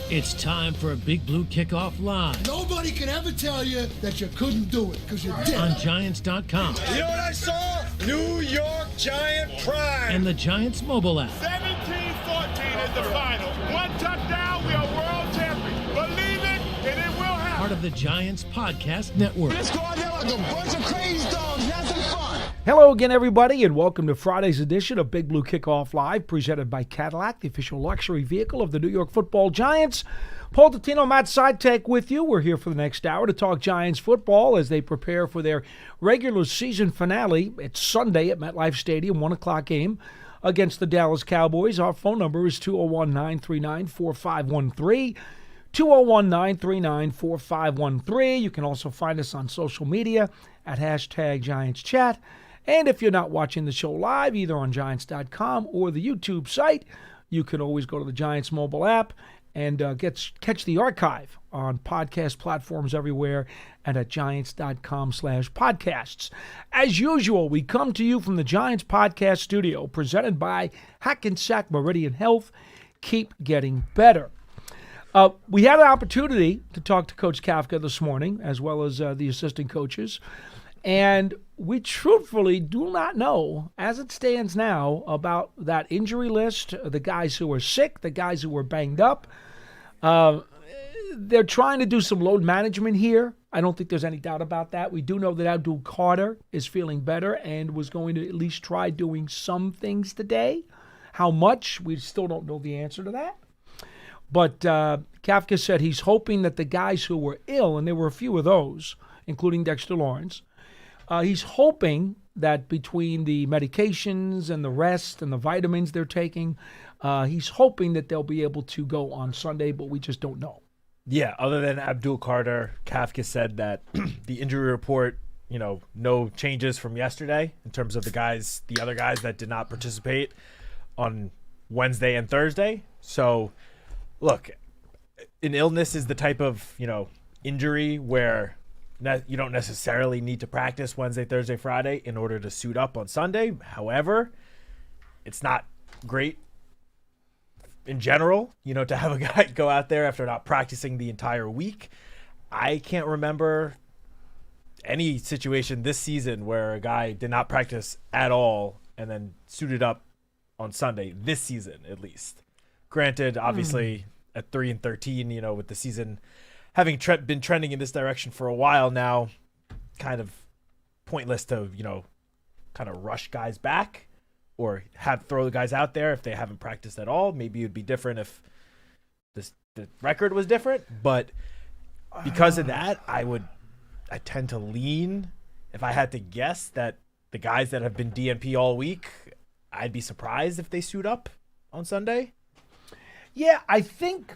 It's time for a Big Blue Kickoff Live. Nobody can ever tell you that you couldn't do it, because you did. On Giants.com. You know what I saw? New York Giant Pride. And the Giants mobile app. 17-14 is the final. One touchdown, we are world champions. Believe it, and it will happen. Part of the Giants Podcast Network. Let's go out there like a bunch of crazy dogs. Have some fun. Hello again, everybody, and welcome to Friday's edition of Big Blue Kickoff Live, presented by Cadillac, the official luxury vehicle of the New York Football Giants. Dottino and Matt Citak with you. We're here for the next hour to talk Giants football as they prepare for their regular season finale. It's Sunday at MetLife Stadium, 1 o'clock game against the Dallas Cowboys. Our phone number is 201-939-4513. 201-939-4513. You can also find us on social media at #GiantsChat. And if you're not watching the show live, either on Giants.com or the YouTube site, you can always go to the Giants mobile app and catch the archive on podcast platforms everywhere and at Giants.com/podcasts. As usual, we come to you from the Giants Podcast Studio, presented by Hackensack Meridian Health. Keep getting better. We had an opportunity to talk to Coach Kafka this morning, as well as the assistant coaches. And we truthfully do not know, as it stands now, about that injury list, the guys who are sick, the guys who were banged up. They're trying to do some load management here. I don't think there's any doubt about that. We do know that Abdul Carter is feeling better and was going to at least try doing some things today. How much? We still don't know the answer to that. But Kafka said he's hoping that the guys who were ill, and there were a few of those, including Dexter Lawrence, he's hoping that between the medications and the rest and the vitamins they're taking, he's hoping that they'll be able to go on Sunday, but we just don't know. Yeah, other than Abdul Carter, Kafka said that the injury report, no changes from yesterday in terms of the other guys that did not participate on Wednesday and Thursday. So, look, an illness is the type of, injury where you don't necessarily need to practice Wednesday, Thursday, Friday in order to suit up on Sunday. However, it's not great in general, to have a guy go out there after not practicing the entire week. I can't remember any situation this season where a guy did not practice at all and then suited up on Sunday, this season at least. Granted, obviously at 3-13, with the season having been trending in this direction for a while now, kind of pointless to, kind of rush guys back or throw the guys out there if they haven't practiced at all. Maybe it would be different if the record was different. But because of that, I tend to lean, if I had to guess, that the guys that have been DNP all week, I'd be surprised if they suit up on Sunday. Yeah, I think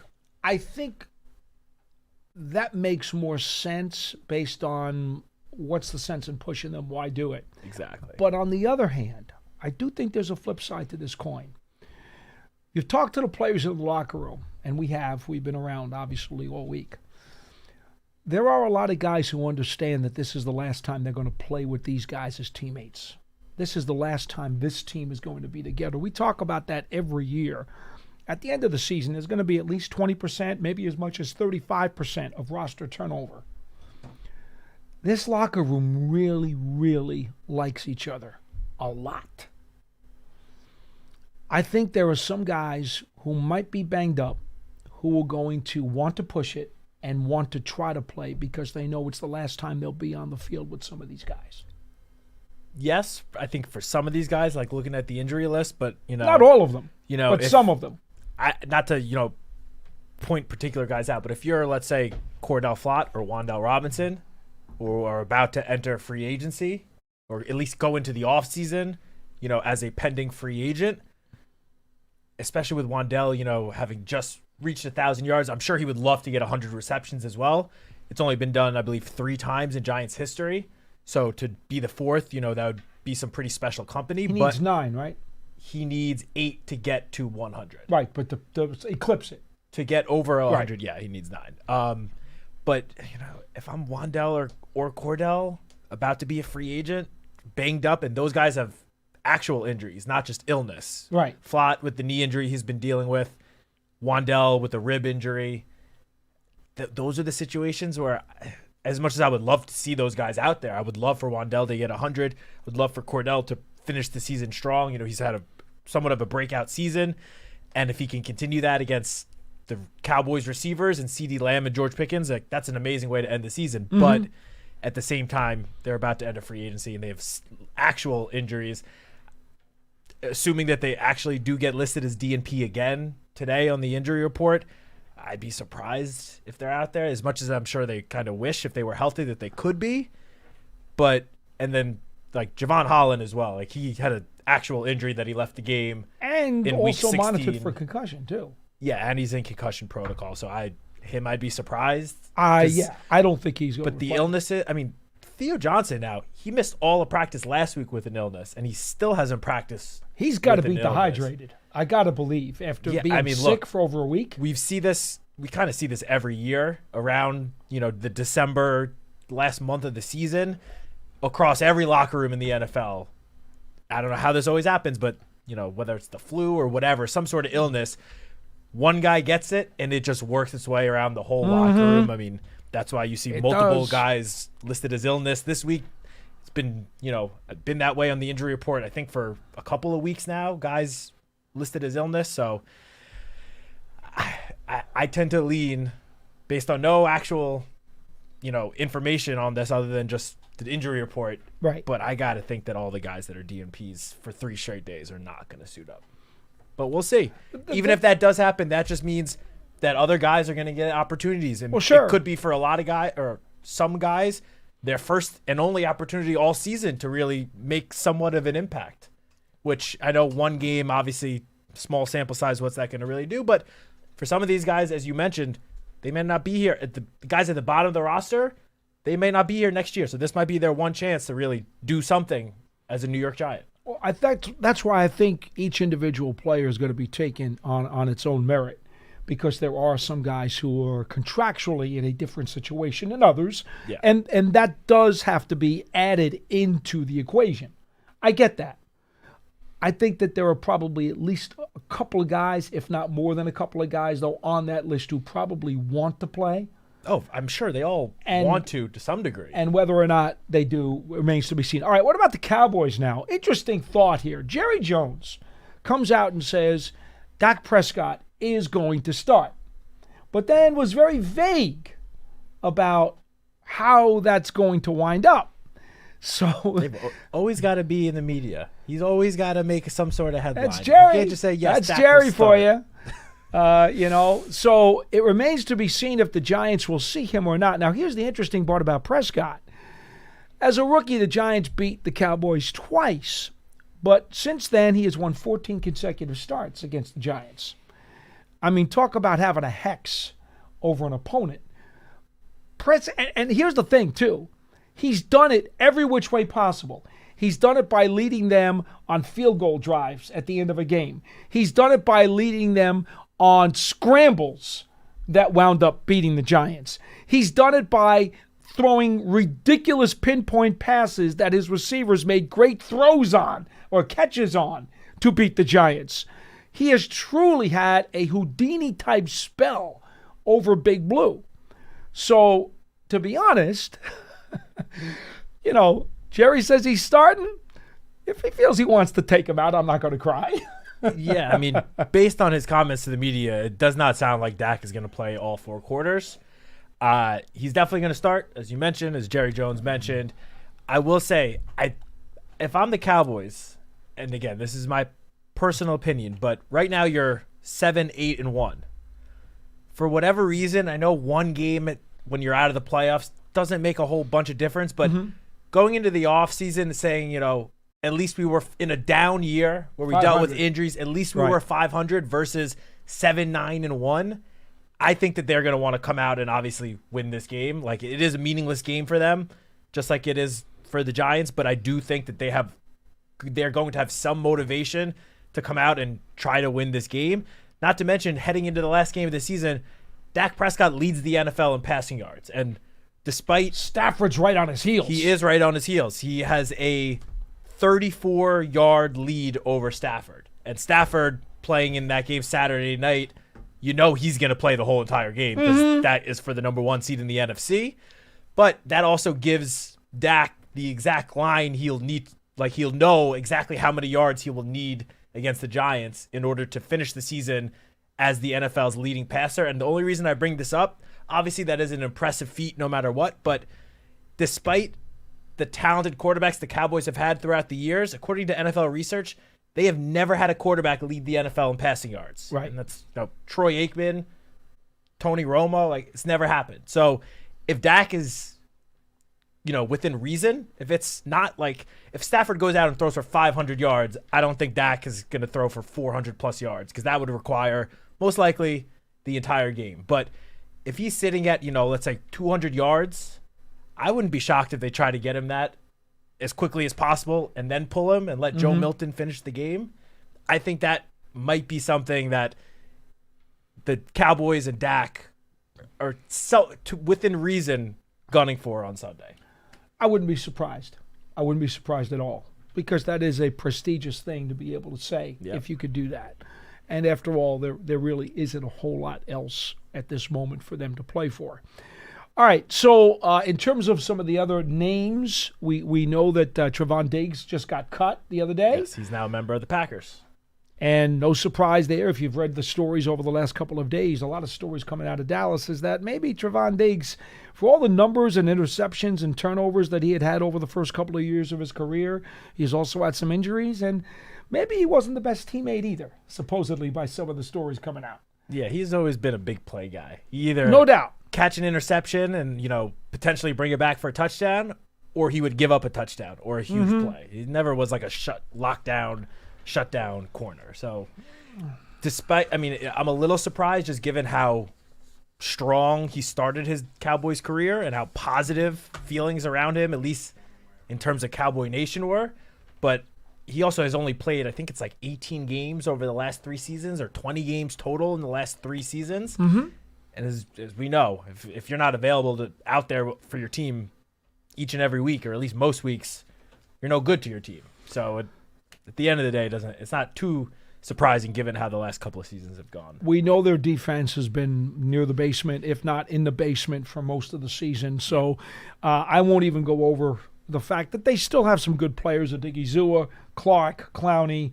that makes more sense based on what's the sense in pushing them, why do it? Exactly. But on the other hand, I do think there's a flip side to this coin. You've talked to the players in the locker room, and we've been around obviously all week. There are a lot of guys who understand that this is the last time they're going to play with these guys as teammates. This is the last time this team is going to be together. We talk about that every year. At the end of the season, there's going to be at least 20%, maybe as much as 35% of roster turnover. This locker room really, really likes each other a lot. I think there are some guys who might be banged up who are going to want to push it and want to try to play because they know it's the last time they'll be on the field with some of these guys. Yes, I think for some of these guys, like looking at the injury list, but not all of them, but some of them. Not to point particular guys out, but if you're, let's say, Cordell Flott or Wan'Dale Robinson, or are about to enter free agency, or at least go into the offseason, as a pending free agent, especially with Wan'Dale, having just reached 1,000 yards, I'm sure he would love to get 100 receptions as well. It's only been done, I believe, 3 times in Giants history. So to be the 4th, that would be some pretty special company. He needs 9, right? He needs 8 to get to 100. Right, but to eclipse it. To get over 100, right. Yeah, he needs 9. But, if I'm Wan'Dale or Cordell about to be a free agent, banged up, and those guys have actual injuries, not just illness. Right. Flott with the knee injury he's been dealing with, Wandell with a rib injury. Those are the situations where, as much as I would love to see those guys out there, I would love for Wandell to get 100. I would love for Cordell to finish the season strong. He's had somewhat of a breakout season. And if he can continue that against the Cowboys receivers and CeeDee Lamb and George Pickens, that's an amazing way to end the season. Mm-hmm. But at the same time, they're about to enter free agency and they have actual injuries. Assuming that they actually do get listed as DNP again today on the injury report, I'd be surprised if they're out there, as much as I'm sure they kind of wish if they were healthy that they could be. And then like Javon Holland as well. Like he had an actual injury that he left the game. And in also week 16. Monitored for concussion too. Yeah, and he's in concussion protocol. So I'd be surprised. I don't think he's going to But the illness, Theo Johnson now, he missed all of practice last week with an illness, and he still hasn't practiced. He's got to be dehydrated. I got to believe after being sick for over a week. We kind of see this every year around, the December last month of the season across every locker room in the NFL. I don't know how this always happens, but whether it's the flu or whatever, some sort of illness, one guy gets it and it just works its way around the whole locker room. I mean, that's why you see multiple guys listed as illness this week. It's been, been that way on the injury report, I think, for a couple of weeks now, guys listed as illness. So I tend to lean based on no actual, information on this other than just the injury report. Right. But I got to think that all the guys that are DNPs for 3 straight days are not going to suit up. But we'll see. Even if that does happen, that just means that other guys are going to get opportunities. And it could be for a lot of guys or some guys, their first and only opportunity all season to really make somewhat of an impact, which I know one game, obviously small sample size, what's that going to really do? But for some of these guys, as you mentioned, they may not be here. The guys at the bottom of the roster, they may not be here next year. So this might be their one chance to really do something as a New York Giant. Well, that's why I think each individual player is going to be taken on its own merit, because there are some guys who are contractually in a different situation than others, and that does have to be added into the equation. I get that. I think that there are probably at least a couple of guys, if not more than a couple of guys, though, on that list who probably want to play. Oh, I'm sure they all want to some degree. And whether or not they do remains to be seen. All right, what about the Cowboys now? Interesting thought here. Jerry Jones comes out and says Dak Prescott is going to start, but then was very vague about how that's going to wind up. So they've always got to be in the media. He's always got to make some sort of headline. That's Jerry. You can't just say, yes, that's Jerry for you. So it remains to be seen if the Giants will see him or not. Now, here's the interesting part about Prescott. As a rookie, the Giants beat the Cowboys twice, but since then he has won 14 consecutive starts against the Giants. I mean, talk about having a hex over an opponent. And here's the thing, too. He's done it every which way possible. He's done it by leading them on field goal drives at the end of a game. He's done it by leading them on scrambles that wound up beating the Giants. He's done it by throwing ridiculous pinpoint passes that his receivers made great throws on or catches on to beat the Giants. He has truly had a Houdini-type spell over Big Blue. So, to be honest, Jerry says he's starting. If he feels he wants to take him out, I'm not going to cry. Yeah, I mean, based on his comments to the media, it does not sound like Dak is going to play all 4 quarters. He's definitely going to start, as you mentioned, as Jerry Jones mentioned. I will say, if I'm the Cowboys, and again, this is my personal opinion, but right now you're 7-8-1. For whatever reason, I know one game when you're out of the playoffs doesn't make a whole bunch of difference, but going into the offseason saying, at least we were in a down year where we dealt with injuries, at least we were 500 versus 7-9-1. I think that they're going to want to come out and obviously win this game. Like, it is a meaningless game for them, just like it is for the Giants, but I do think that they're going to have some motivation to come out and try to win this game. Not to mention, heading into the last game of the season, Dak Prescott leads the NFL in passing yards. And despite Stafford's right on his heels. He is right on his heels. He has a 34-yard lead over Stafford. And Stafford, playing in that game Saturday night, you know he's going to play the whole entire game because that is for the number 1 seed in the NFC. But that also gives Dak the exact line he'll need. Like, he'll know exactly how many yards he will need against the Giants in order to finish the season as the NFL's leading passer. And the only reason I bring this up, obviously that is an impressive feat no matter what, but despite the talented quarterbacks the Cowboys have had throughout the years, according to NFL research, they have never had a quarterback lead the NFL in passing yards. Right. And that's Troy Aikman, Tony Romo, like, it's never happened. So if Dak is, within reason, if it's not like, if Stafford goes out and throws for 500 yards, I don't think Dak is going to throw for 400 plus yards because that would require most likely the entire game. But if he's sitting at, let's say 200 yards, I wouldn't be shocked if they try to get him that as quickly as possible and then pull him and let Joe Milton finish the game. I think that might be something that the Cowboys and Dak are within reason gunning for on Sunday. I wouldn't be surprised. I wouldn't be surprised at all because that is a prestigious thing to be able to say if you could do that. And after all, there really isn't a whole lot else at this moment for them to play for. All right, so in terms of some of the other names, we know that Trevon Diggs just got cut the other day. Yes, he's now a member of the Packers. And no surprise there, if you've read the stories over the last couple of days, a lot of stories coming out of Dallas is that maybe Trevon Diggs, for all the numbers and interceptions and turnovers that he had over the first couple of years of his career, he's also had some injuries, and maybe he wasn't the best teammate either, supposedly by some of the stories coming out. Yeah, he's always been a big play guy. He either no doubt catch an interception and, potentially bring it back for a touchdown, or he would give up a touchdown or a huge play. He never was like a shutdown corner. So I'm a little surprised just given how strong he started his Cowboys career and how positive feelings around him, at least in terms of Cowboy Nation, were. But he also has only played, I think it's like 18 games over the last 3 seasons or 20 games total in the last 3 seasons. And as we know, if you're not available out there for your team each and every week, or at least most weeks, you're no good to your team. So at the end of the day, it's not too surprising given how the last couple of seasons have gone. We know their defense has been near the basement, if not in the basement, for most of the season. So I won't even go over the fact that they still have some good players, Odigizua, Clark, Clowney,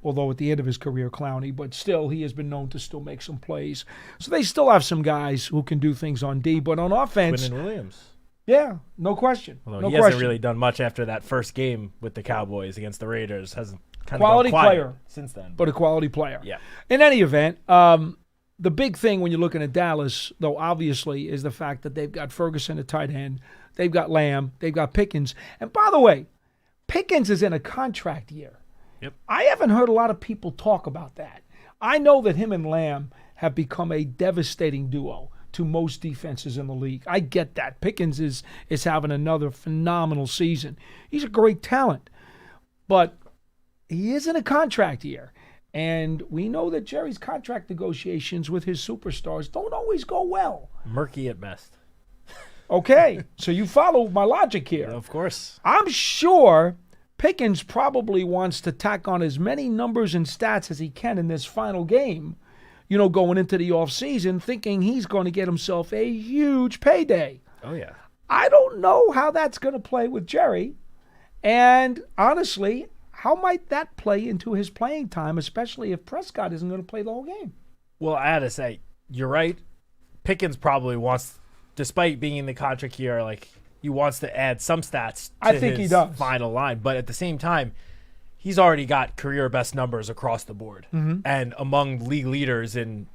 although at the end of his career, Clowney, but still he has been known to still make some plays. So they still have some guys who can do things on D, but on offense. Quinnen Williams. Yeah, no question. Although he hasn't really done much after that first game with the Cowboys against the Raiders. Hasn't kind of quality gone quiet player since then. But a quality player. Yeah. In any event, the big thing when you're looking at Dallas, though, obviously, is the fact that they've got Ferguson at tight end, they've got Lamb, they've got Pickens. And by the way, Pickens is in a contract year. Yep. I haven't heard a lot of people talk about that. I know that him and Lamb have become a devastating duo to most defenses in the league. I get that. Pickens is having another phenomenal season. He's a great talent. But he is in a contract year. And we know that Jerry's contract negotiations with his superstars don't always go well. Murky at best. Okay, so you follow my logic here. Of course. I'm sure Pickens probably wants to tack on as many numbers and stats as he can in this final game, going into the offseason, thinking he's going to get himself a huge payday. Oh, yeah. I don't know how that's going to play with Jerry. And honestly, how might that play into his playing time, especially if Prescott isn't going to play the whole game? Well, I had to say, you're right. Pickens probably wants, despite being in the contract here, he wants to add some stats to his final line. But at the same time, he's already got career best numbers across the board and among league leaders in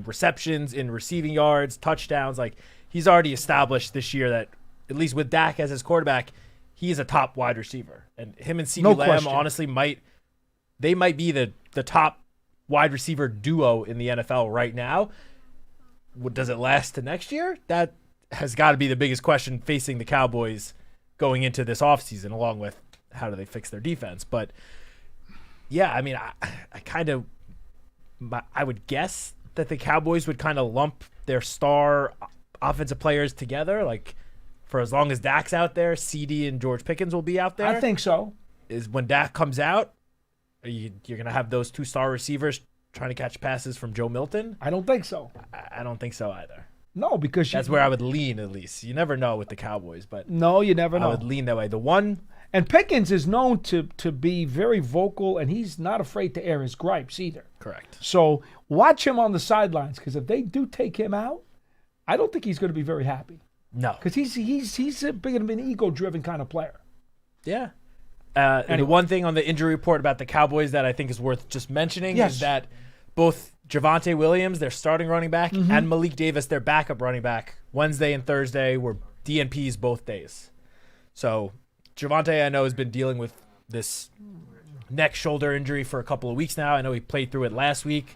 receptions, in receiving yards, touchdowns. He's already established this year that, at least with Dak as his quarterback, he's a top wide receiver. And him and CeeDee Lamb honestly might be the top wide receiver duo in the NFL right now. Does it last to next year? That has got to be the biggest question facing the Cowboys going into this offseason, along with how do they fix their defense. But yeah, I would guess that the Cowboys would kind of lump their star offensive players together. For as long as Dak's out there, CD and George Pickens will be out there. I think so. Is when Dak comes out, you're going to have those 2 star receivers trying to catch passes from Joe Milton? I don't think so. I don't think so either. No, because That's where I would lean, at least. You never know with the Cowboys, but no, you never know. I would lean that way. The one, and Pickens is known to be very vocal, and he's not afraid to air his gripes either. correct. So watch him on the sidelines, because if they do take him out, I don't think he's going to be very happy. No, Because he's a bit of an ego-driven kind of player. yeah. And the one thing on the injury report about the Cowboys that I think is worth just mentioning is that both Javonte Williams, their starting running back, and Malik Davis, their backup running back, Wednesday and Thursday were DNPs both days. So Javonte, I know, has been dealing with this neck shoulder injury for a couple of weeks now. I know he played through it last week.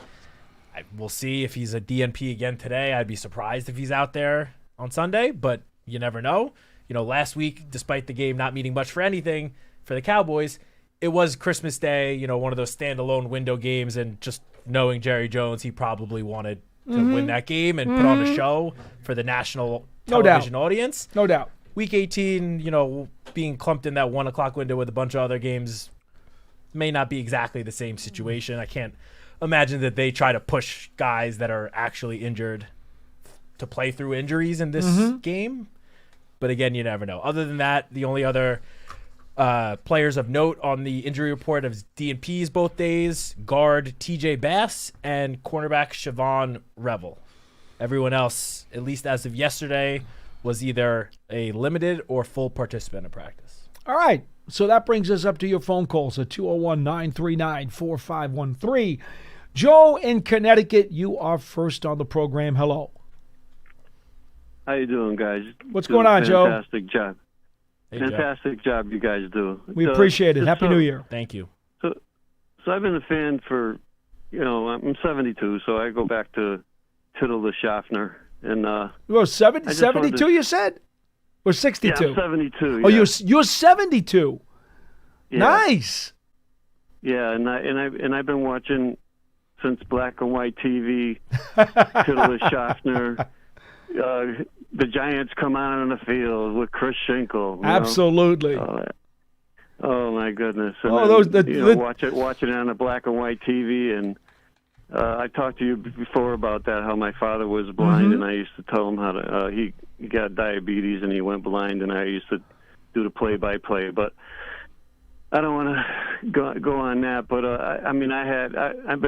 We'll see if he's a DNP again today. I'd be surprised if he's out there on Sunday, but you never know. You know, last week, despite the game not meaning much for anything for the Cowboys, it was Christmas Day, you know, one of those standalone window games, and just knowing Jerry Jones, he probably wanted to win that game and put on a show for the national television audience. No doubt. Week 18, you know, being clumped in that 1 o'clock window with a bunch of other games may not be exactly the same situation. I can't imagine that they try to push guys that are actually injured to play through injuries in this game. But again, you never know. Other than that, the only other players of note on the injury report of DNPs both days, guard TJ Bass and cornerback Siobhan Revel. Everyone else, at least as of yesterday, was either a limited or full participant in practice. All right. So that brings us up to your phone calls at 201-939-4513. Joe in Connecticut, you are first on the program. Hello. How you doing, guys? What's going on, Joe? Fantastic job. Hey, Fantastic job you guys do. We appreciate it. Happy New Year. Thank you. So I've been a fan for, I'm 72, so I go back to Tittle the Schaffner. And Well, 72 you said? Or 62? Yeah, I'm 72. Oh, yeah. you're 72. Yeah. Nice. Yeah, and I've been watching since black and white TV, Tittle the Schaffner. The Giants come out on the field with Chris Schenkel. Absolutely. Oh my goodness! And watch it on the black and white TV. And I talked to you before about that, how my father was blind, and I used to tell him how to. He got diabetes and he went blind, and I used to do the play-by-play. But I don't want to go on that. But I've been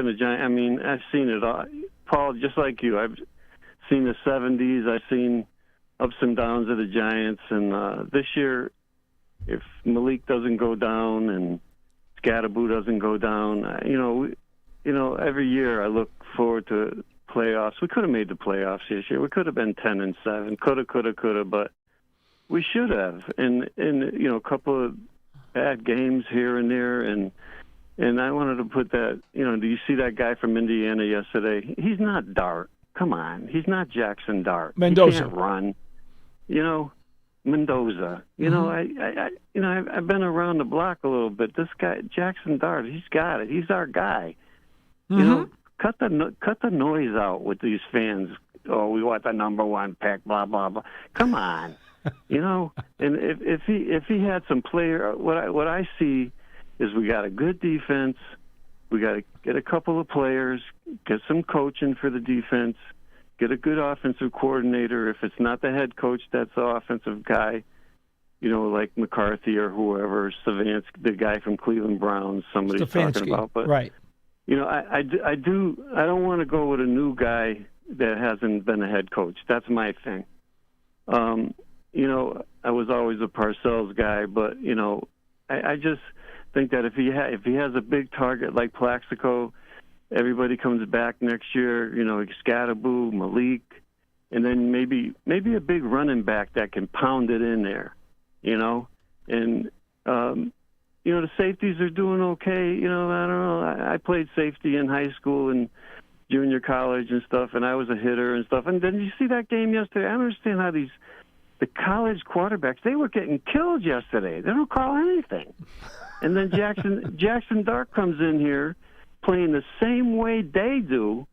a Giant. I mean, I've seen it all, Paul. Just like you, I've seen the 70s. I've seen ups and downs of the Giants, and this year, if Malik doesn't go down and Scatterboo doesn't go down, every year I look forward to playoffs. We could have made the playoffs this year. We could have been 10-7. Coulda, but we should have. And a couple of bad games here and there, and I wanted to put that. Do you see that guy from Indiana yesterday? He's not Dart. Come on, he's not Jackson Dart. Mendoza. He can't run. Mendoza. I've been around the block a little bit. This guy, Jackson Dart, he's got it. He's our guy. Cut the noise out with these fans. Oh, we want the number one pick. Blah blah blah. Come on, And if he had some player, what I see is we got a good defense. We got to get a couple of players, get some coaching for the defense, get a good offensive coordinator. If it's not the head coach, that's the offensive guy, like McCarthy or whoever, Stefanski, the guy from Cleveland Browns, somebody's talking about. But, right. I don't want to go with a new guy that hasn't been a head coach. That's my thing. I was always a Parcells guy, but, I just think that if he has a big target like Plaxico, everybody comes back next year, Scatterboo, Malik, and then maybe a big running back that can pound it in there, and the safeties are doing okay. I don't know. I played safety in high school and junior college and stuff, and I was a hitter and stuff. And then you see that game yesterday. I don't understand how the college quarterbacks, they were getting killed yesterday. They don't call anything. And then Jackson Dart comes in here playing the same way they do,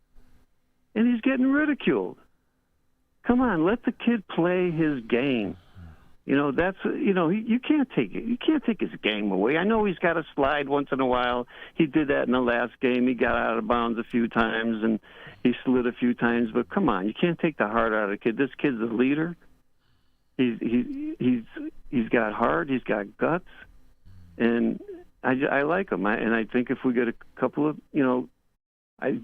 and he's getting ridiculed. Come on, let the kid play his game. That's you can't take it. You can't take his game away. I know he's got to slide once in a while. He did that in the last game. He got out of bounds a few times and he slid a few times. But come on, you can't take the heart out of the kid. This kid's a leader. He's got heart. He's got guts, and I like him. And I think if we get a couple of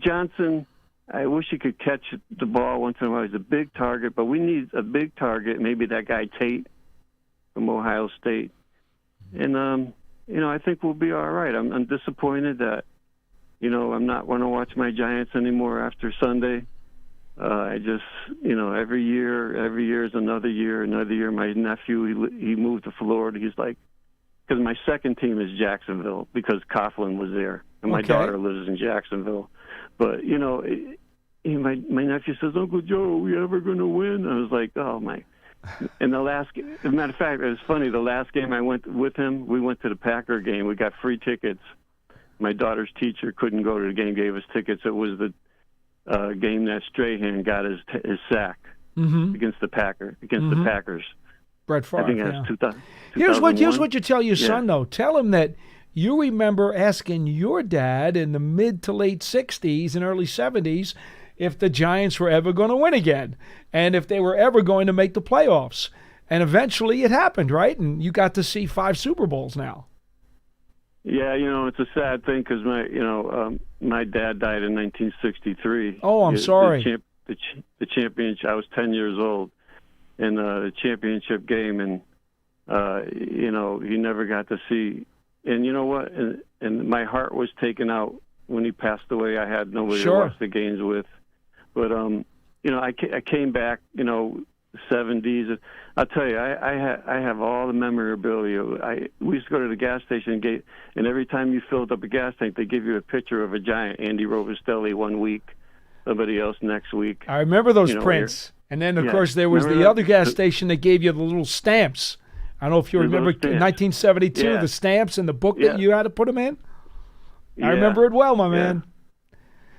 Johnson. I wish he could catch the ball once in a while. He's a big target, but we need a big target. Maybe that guy Tate from Ohio State. And, I think we'll be all right. I'm disappointed that, I'm not going to watch my Giants anymore after Sunday. I just, every year is another year. My nephew, he moved to Florida. He's like, because my second team is Jacksonville because Coughlin was there. And my daughter lives in Jacksonville. But, my nephew says, Uncle Joe, are we ever going to win? I was like, oh, my. And as a matter of fact, it was funny. The last game I went with him, we went to the Packer game. We got free tickets. My daughter's teacher couldn't go to the game, gave us tickets. It was the game that Strahan got his sack against the Packers. Brett Favre, I think that's 2000. Here's what you tell your son, though. Tell him that you remember asking your dad in the mid to late 60s and early 70s if the Giants were ever going to win again and if they were ever going to make the playoffs. And eventually it happened, right? And you got to see 5 Super Bowls now. Yeah, it's a sad thing because my dad died in 1963. Oh, I'm sorry. The championship, I was 10 years old in the championship game, and, he never got to see. And you know what? And my heart was taken out when he passed away. I had nobody to watch the games with. But, I came back, 70s. I'll tell you, I have all the memorabilia. We used to go to the gas station and every time you filled up a gas tank, they give you a picture of a Giant. Andy Robustelli one week, somebody else next week. I remember those prints. And then, of course, there was the other gas station that gave you the little stamps. I don't know if you remember 1972, the stamps and the book that you had to put them in. I remember it well, my man.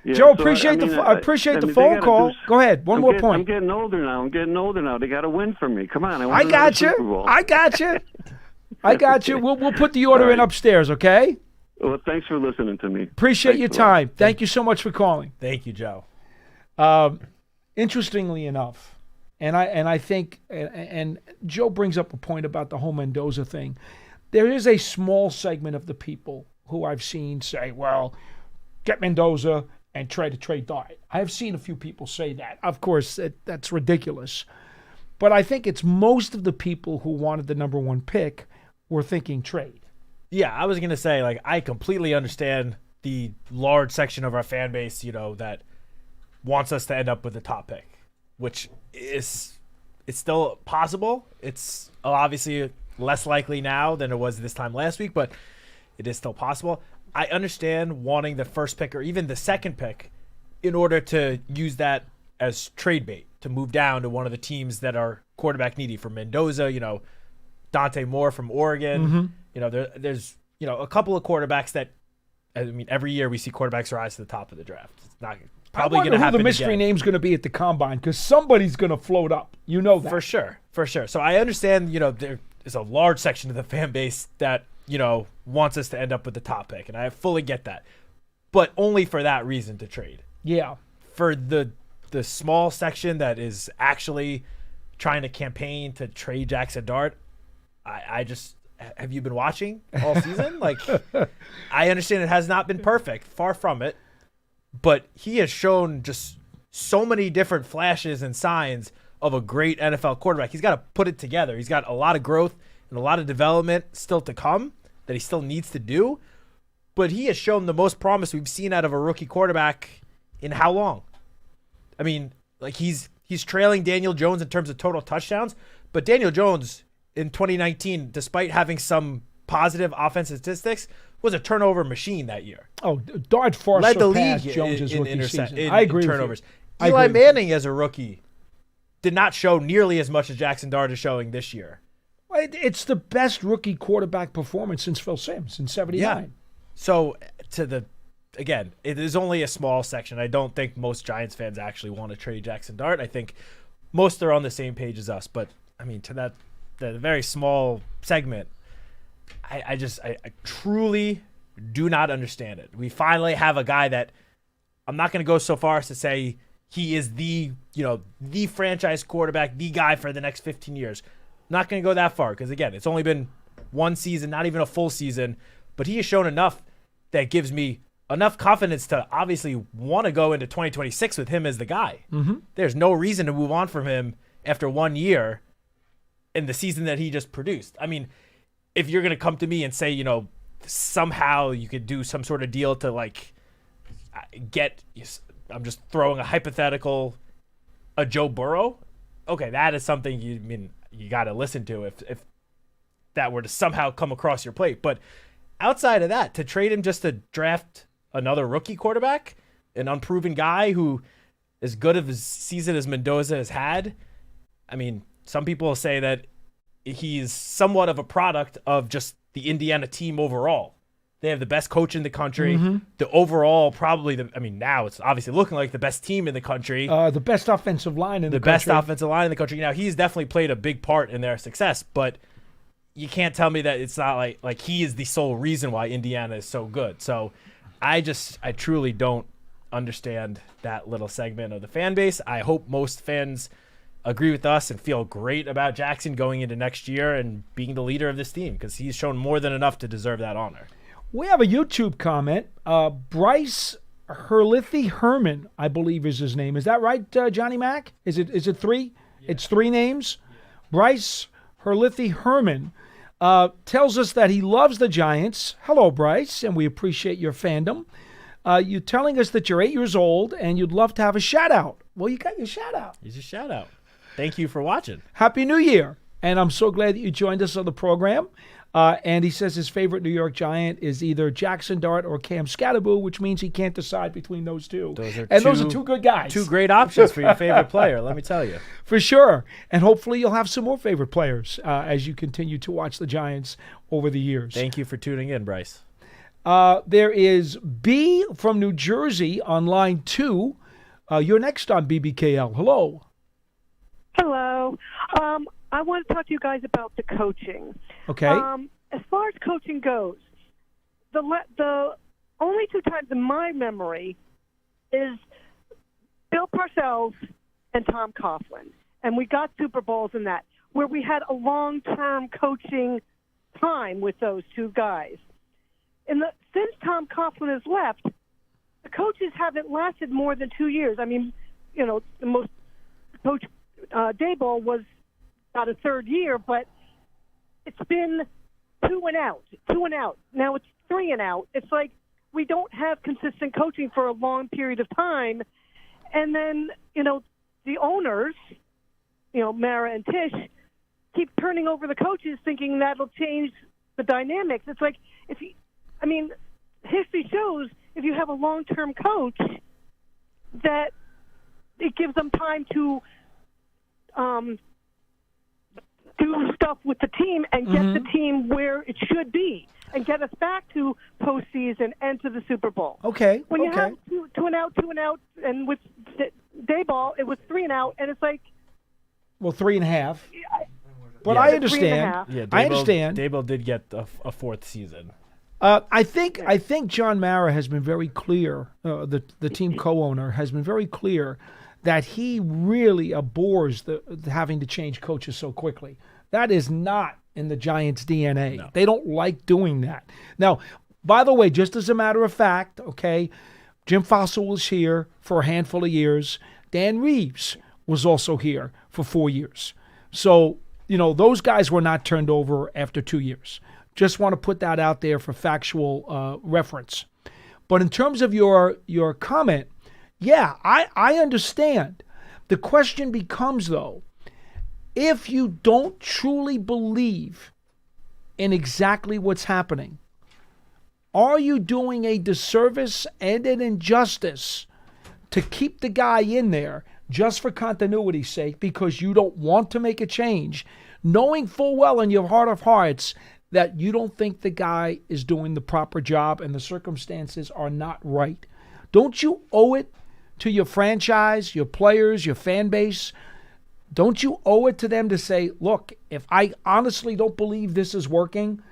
Yeah, Joe, appreciate the phone call. Go ahead. One more point. I'm getting older now. They got to win for me. Come on. I got you. I got you. We'll put the order in upstairs, okay? Well, thanks for listening to me. Appreciate your time. Thank you so much for calling. Thank you, Joe. Interestingly enough, and I think, and Joe brings up a point about the whole Mendoza thing. There is a small segment of the people who I've seen say, well, get Mendoza and try to trade Dart. I have seen a few people say that. Of course, that's ridiculous. But I think it's most of the people who wanted the number 1 pick were thinking trade. Yeah, I was going to say, I completely understand the large section of our fan base, that wants us to end up with the top pick, which it's still possible. It's obviously less likely now than it was this time last week, but it is still possible. I understand wanting the first pick or even the second pick in order to use that as trade bait to move down to one of the teams that are quarterback needy. For Mendoza, Dante Moore from Oregon. There's a couple of quarterbacks that, every year we see quarterbacks rise to the top of the draft. It's not probably going to happen. Who the mystery name's going to be at the combine because somebody's going to float up. That for sure. So I understand. There is a large section of the fan base that wants us to end up with the top pick, and I fully get that, but only for that reason to trade. Yeah. For the small section that is actually trying to campaign to trade Jackson Dart, I just have you been watching all season? I understand it has not been perfect, far from it, but he has shown just so many different flashes and signs of a great NFL quarterback. He's got to put it together. He's got a lot of growth and a lot of development still to come that he still needs to do, but he has shown the most promise we've seen out of a rookie quarterback in how long? He's trailing Daniel Jones in terms of total touchdowns, but Daniel Jones in 2019, despite having some positive offensive statistics, was a turnover machine that year. Oh, Dart far led the surpassed league Jones's in rookie season. I I agree turnovers. with you. Eli Manning as a rookie did not show nearly as much as Jackson Dart is showing this year. It's the best rookie quarterback performance since Phil Simms in '79. Yeah. So again, it is only a small section. I don't think most Giants fans actually want to trade Jackson Dart. I think most are on the same page as us. But to the very small segment, I truly do not understand it. We finally have a guy that I'm not going to go so far as to say he is the franchise quarterback, the guy for the next 15 years. I'm not going to go that far because, again, it's only been one season, not even a full season, but he has shown enough that gives me enough confidence to obviously want to go into 2026 with him as the guy. Mm-hmm. There's no reason to move on from him after 1 year in the season that he just produced. I mean, if you're going to come to me and say, somehow you could do some sort of deal to I'm just throwing a hypothetical, a Joe Burrow. Okay, that is something you got to listen to if that were to somehow come across your plate. But outside of that, to trade him just to draft another rookie quarterback, an unproven guy who as good of a season as Mendoza has had, I mean, some people say that he's somewhat of a product of just the Indiana team overall. They have the best coach in the country. Mm-hmm. The overall, now it's obviously looking like the best team in the country. The best offensive line in the country. The best offensive line in the country. Now, he's definitely played a big part in their success, but you can't tell me that it's not like he is the sole reason why Indiana is so good. So I truly don't understand that little segment of the fan base. I hope most fans agree with us and feel great about Jackson going into next year and being the leader of this team because he's shown more than enough to deserve that honor. We have a YouTube comment. Bryce Herlithi Herman, I believe is his name. Is that right, Johnny Mac? Is it three? Yeah. It's three names. Bryce Herlithi Herman tells us that he loves the Giants. Hello, Bryce, and we appreciate your fandom. You're telling us that you're 8 years old and you'd love to have a shout-out. Well, you got your shout-out. Here's your shout-out. Thank you for watching. Happy New Year. And I'm so glad that you joined us on the program. And he says his favorite New York Giant is either Jackson Dart or Cam Scatterboo, which means he can't decide between those two. Those are two good guys. Two great options for your favorite player, let me tell you. For sure. And hopefully you'll have some more favorite players as you continue to watch the Giants over the years. Thank you for tuning in, Bryce. There is B from New Jersey on line 2. You're next on BBKL. Hello. Hello. I want to talk to you guys about the coaching. Okay. As far as coaching goes, the only two times in my memory is Bill Parcells and Tom Coughlin, and we got Super Bowls in that, where we had a long-term coaching time with those two guys. Since Tom Coughlin has left, the coaches haven't lasted more than 2 years. I mean, the most Coach Daboll was about a third year, but it's been 2 and out. Now it's 3 and out. It's like we don't have consistent coaching for a long period of time. And then, the owners, Mara and Tish, keep turning over the coaches thinking that'll change the dynamics. It's like, history shows if you have a long-term coach that it gives them time to do stuff with the team and get the team where it should be and get us back to postseason and to the Super Bowl. Okay. When you have two and out, and with Daboll, it was 3 and out, and it's like... Well, 3.5. But I understand. Yeah, I understand. Daboll did get a fourth season. I think John Mara has been very clear, the team co-owner has been very clear that he really abhors the having to change coaches so quickly. That is not in the Giants' DNA. No. They don't like doing that. Now, by the way, just as a matter of fact, okay, Jim Fossil was here for a handful of years. Dan Reeves was also here for 4 years. So, those guys were not turned over after 2 years. Just want to put that out there for factual reference. But in terms of your comment, yeah, I understand. The question becomes, though, if you don't truly believe in exactly what's happening, are you doing a disservice and an injustice to keep the guy in there just for continuity's sake because you don't want to make a change, knowing full well in your heart of hearts that you don't think the guy is doing the proper job and the circumstances are not right? Don't you owe it to your franchise, your players, your fan base, don't you owe it to them to say, look, if I honestly don't believe this is working,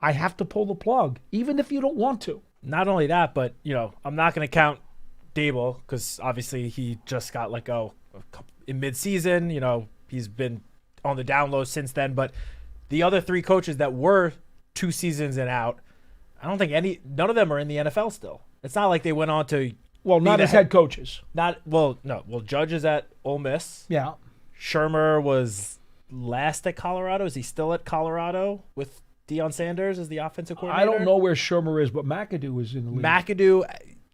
I have to pull the plug, even if you don't want to? Not only that, but, I'm not going to count Dable because obviously he just got let go in midseason. He's been on the down low since then. But the other 3 coaches that were 2 seasons and out, I don't think none of them are in the NFL still. It's not like they went on to not as head coaches. No. Well, Judge is at Ole Miss. Yeah. Shermer was last at Colorado. Is he still at Colorado with Deion Sanders as the offensive coordinator? I don't know where Shermer is, but McAdoo is in the league. McAdoo,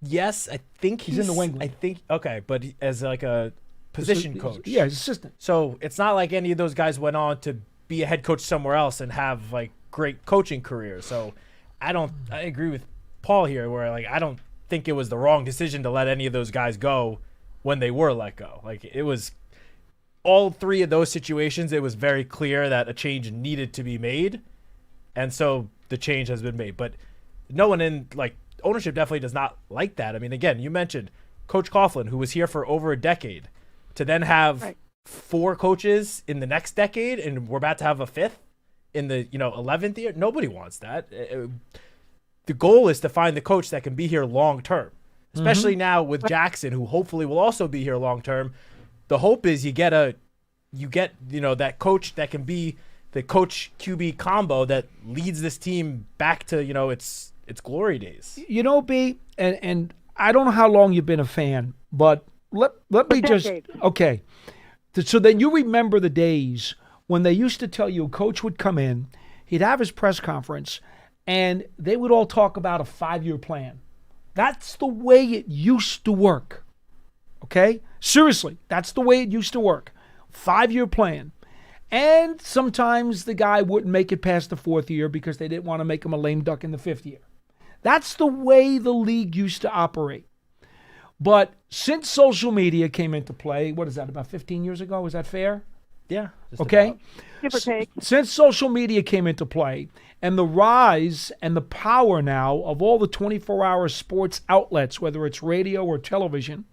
yes, I think he's in New England. I think but as like a position coach. Yeah, he's assistant. So it's not like any of those guys went on to be a head coach somewhere else and have like great coaching careers. So I agree with Paul here where I don't think it was the wrong decision to let any of those guys go when they were let go. Like it was all 3 of those situations, it was very clear that a change needed to be made. And so the change has been made. But no one in ownership definitely does not like that. I mean, again, you mentioned Coach Coughlin, who was here for over a decade, to then have 4 coaches in the next decade, and we're about to have a 5th in the 11th year. Nobody wants that. The goal is to find the coach that can be here long term, especially now with Jackson, who hopefully will also be here long term. The hope is you get that coach that can be the coach QB combo that leads this team back to its glory days. B, and I don't know how long you've been a fan, but let me just okay. So then you remember the days when they used to tell you a coach would come in, he'd have his press conference, and they would all talk about a 5-year plan. That's the way it used to work. Okay? Seriously, that's the way it used to work. 5-year plan. And sometimes the guy wouldn't make it past the 4th year because they didn't want to make him a lame duck in the 5th year. That's the way the league used to operate. But since social media came into play, what is that, about 15 years ago? Is that fair? Yeah. Okay. Give or take. Since social media came into play and the rise and the power now of all the 24-hour sports outlets, whether it's radio or television,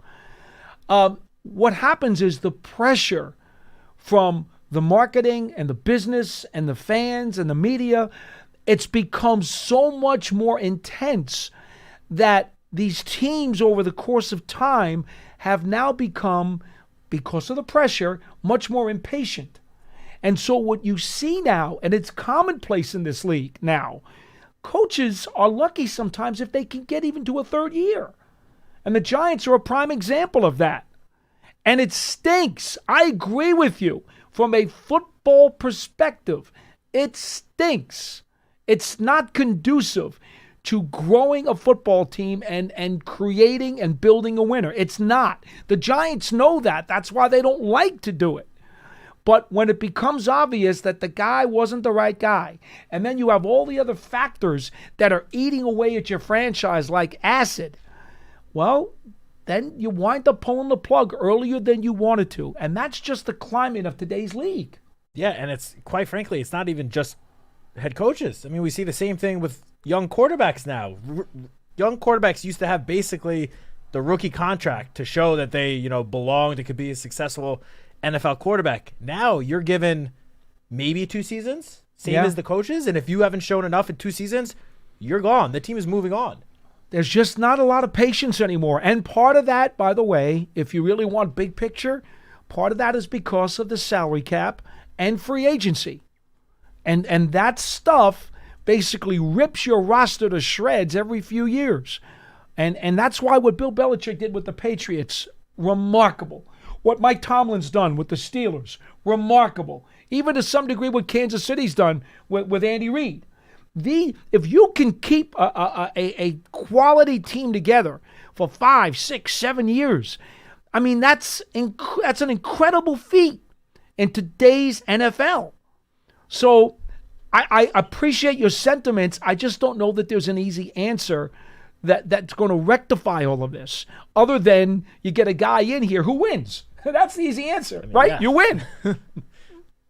what happens is the pressure from the marketing and the business and the fans and the media, it's become so much more intense that these teams over the course of time have now become, because of the pressure, much more impatient. And so what you see now, and it's commonplace in this league now, coaches are lucky sometimes if they can get even to a 3rd year. And the Giants are a prime example of that. And it stinks. I agree with you. From a football perspective, it stinks. It's not conducive to growing a football team and creating and building a winner. It's not. The Giants know that. That's why they don't like to do it. But when it becomes obvious that the guy wasn't the right guy, and then you have all the other factors that are eating away at your franchise like acid, well, then you wind up pulling the plug earlier than you wanted to. And that's just the climate of today's league. Yeah, and it's quite frankly, it's not even just head coaches. I mean, we see the same thing with young quarterbacks now. Young quarterbacks used to have basically the rookie contract to show that they, belonged and could be a successful NFL quarterback. Now you're given maybe 2 seasons, same as the coaches. And if you haven't shown enough in 2 seasons, you're gone. The team is moving on. There's just not a lot of patience anymore. And part of that, by the way, if you really want big picture, part of that is because of the salary cap and free agency. And that stuff basically rips your roster to shreds every few years. And that's why what Bill Belichick did with the Patriots, remarkable. What Mike Tomlin's done with the Steelers, remarkable. Even to some degree what Kansas City's done with Andy Reid. If you can keep a quality team together for 5, 6, 7 years, I mean, that's an incredible feat in today's NFL. So I appreciate your sentiments. I just don't know that there's an easy answer that's going to rectify all of this, other than you get a guy in here who wins. That's the easy answer, right? Yeah. You win. I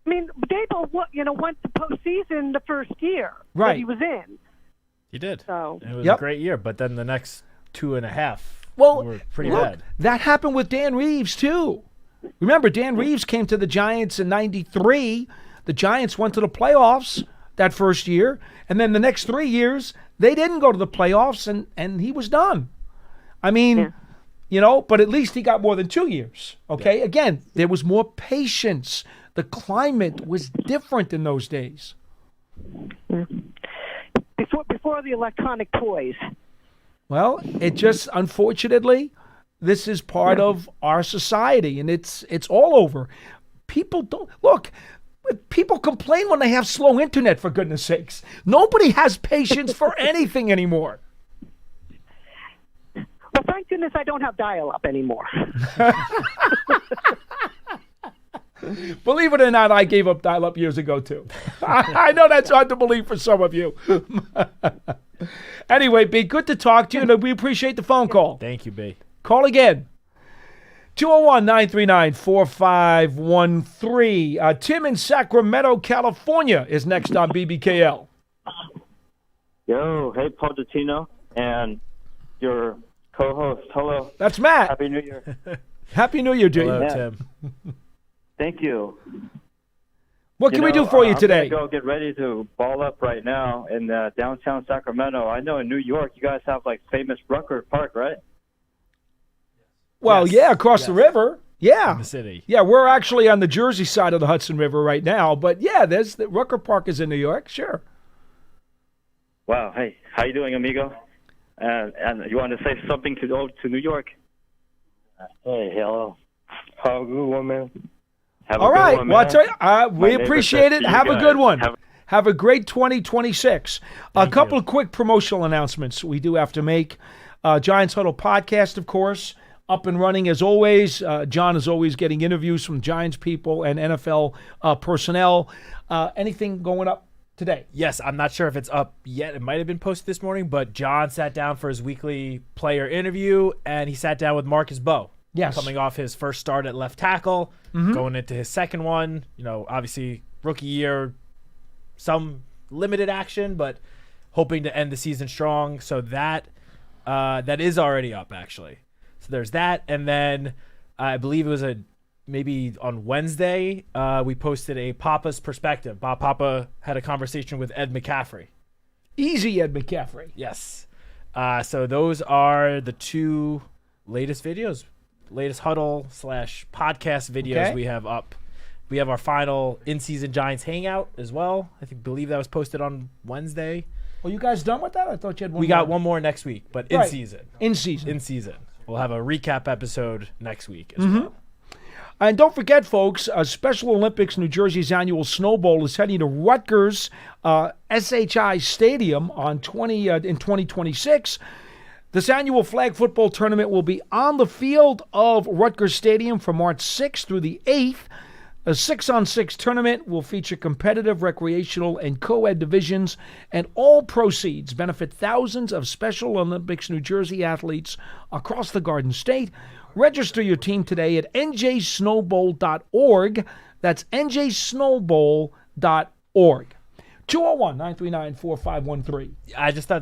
mean, Dable, went to postseason the first year that he was in. He did. So it was a great year, but then the next 2.5 were pretty bad. That happened with Dan Reeves too. Remember, Dan Reeves came to the Giants in '93. The Giants went to the playoffs that first year, and then the next 3 years, they didn't go to the playoffs, and he was done. I mean, but at least he got more than 2 years, okay? Yeah. Again, there was more patience. The climate was different in those days. Before the electronic toys. Well, it just, unfortunately, this is part of our society, and it's all over. People don't look. People complain when they have slow internet. For goodness sakes, nobody has patience for anything anymore. Well, thank goodness I don't have dial-up anymore. Believe it or not, I gave up dial-up years ago too. I know that's hard to believe for some of you. Anyway, B, good to talk to you, and we appreciate the phone call. Thank you, B. Call again. 201-939-4513. Tim in Sacramento, California is next on BBKL. Yo, hey, Paul Dottino and your co-host. Hello. That's Matt. Happy New Year. Happy New Year, dude. Hello, Tim. Thank you. What can we do for you today? I'm going to go get ready to ball up right now in downtown Sacramento. I know in New York you guys have like famous Rucker Park, right? Well, yeah, across the river. Yeah. In the city. Yeah, we're actually on the Jersey side of the Hudson River right now. But, yeah, there's the Rucker Park is in New York. Sure. Wow. Hey, how you doing, amigo? And you want to say something to New York? Hey, hello. How good one, man. All right. Well, I'll tell you, we appreciate it. Have a good one. Have a great 2026. A couple of quick promotional announcements we do have to make. Giants Huddle podcast, of course, up and running as always. John is always getting interviews from Giants people and NFL personnel. Anything going up today? Yes, I'm not sure if it's up yet. It might have been posted this morning, but John sat down for his weekly player interview, and he sat down with Marcus Bowe. Yes. Coming off his first start at left tackle, going into his second one. Obviously, rookie year, some limited action, but hoping to end the season strong. So that is already up, actually. So there's that. And then I believe it was maybe on Wednesday, we posted a Papa's Perspective. Bob Papa had a conversation with Ed McCaffrey. Easy Ed McCaffrey. Yes. So those are the two latest videos. Latest huddle / podcast videos we have up. We have our final in-season Giants hangout as well. Believe that was posted on Wednesday. Well, you guys done with that? I thought you had one. We got one more next week, but in season. In season. In season. We'll have a recap episode next week as well. And don't forget, folks, Special Olympics New Jersey's annual Snow Bowl is heading to Rutgers SHI Stadium in 2026. This annual flag football tournament will be on the field of Rutgers Stadium from March 6th through the 8th. A 6-on-6 tournament will feature competitive, recreational, and co-ed divisions, and all proceeds benefit thousands of Special Olympics New Jersey athletes across the Garden State. Register your team today at njsnowbowl.org. That's njsnowbowl.org. 201-939-4513. I just thought